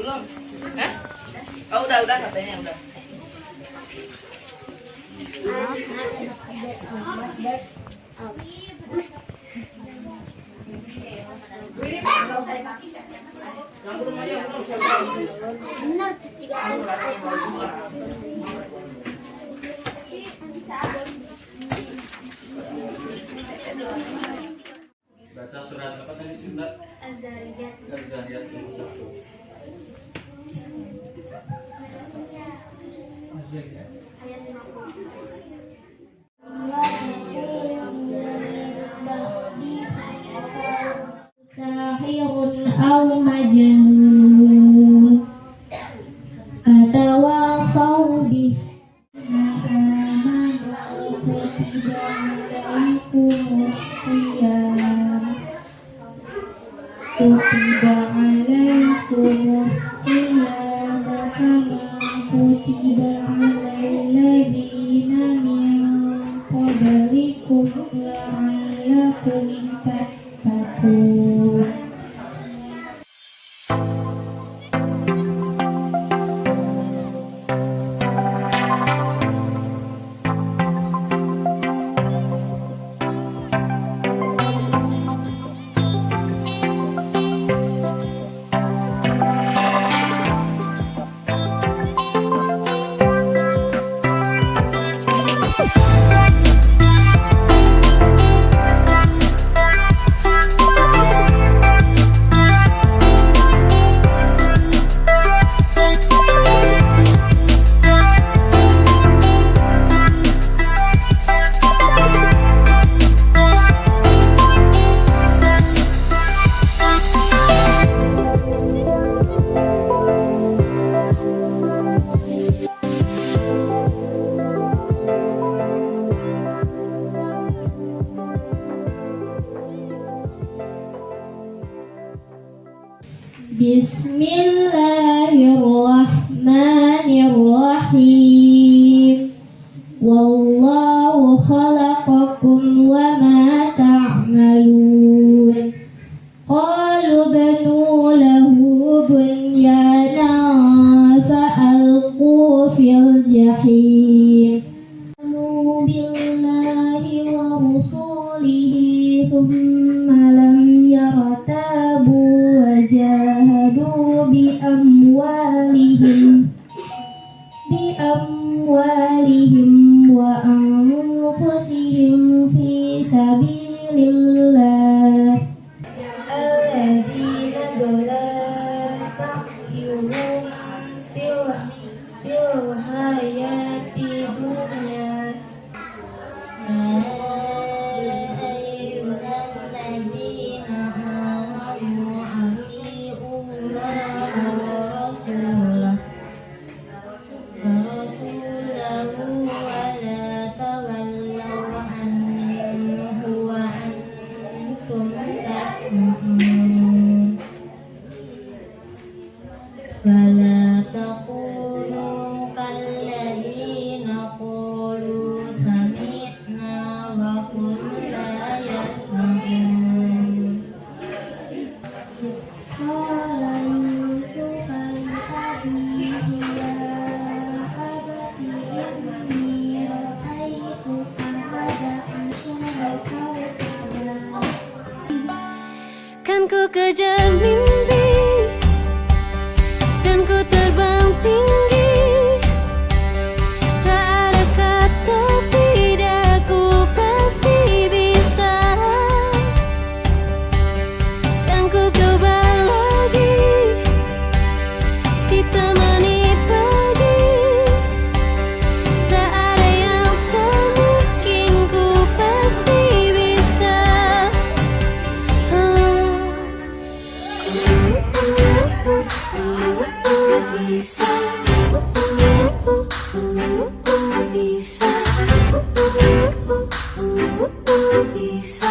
belum? Hah? Oh udah katanya udah. Baca surat apa tadi sih Mbak? Az-Zariyat. Az-Zariyat nomor 1. Ayat 50. Sahirun aw majnun atawasaw bih kutiba alaikumus siyam kama kutiba alal ladzina min qablikum la'allakum tattaqun. Bismillahirrahmanirrahim. Wallahu khalaqakum wa ma ta'malun. Qalu banu lahu bunyanan fa'alqu fil jahim. Amanu billahi wa rasulihi summa lam yartabu wa jahadu bi amwalihim wa anfusihim fi sabilillah. Alladzina dalla sa'yuhum fil hayati dunya. Ayyuhalladzina amanu atii'ullaha wa rasulahu wa la tawallaw anhu wa antum tasma'un. Wa la takunu kalladzina qalu sami'na wa hum la yasma'un. Qala Yusuf li abihi ya abati inni ra'aytu ahada asyara kawkaba. Kan ku kejar mimpi dan ku terbang tinggi, tak ada kata tidak, ku pasti bisa. Dan ku coba lagi ditemani pagi, tak ada yang tak mungkin, ku pasti bisa. Bisa.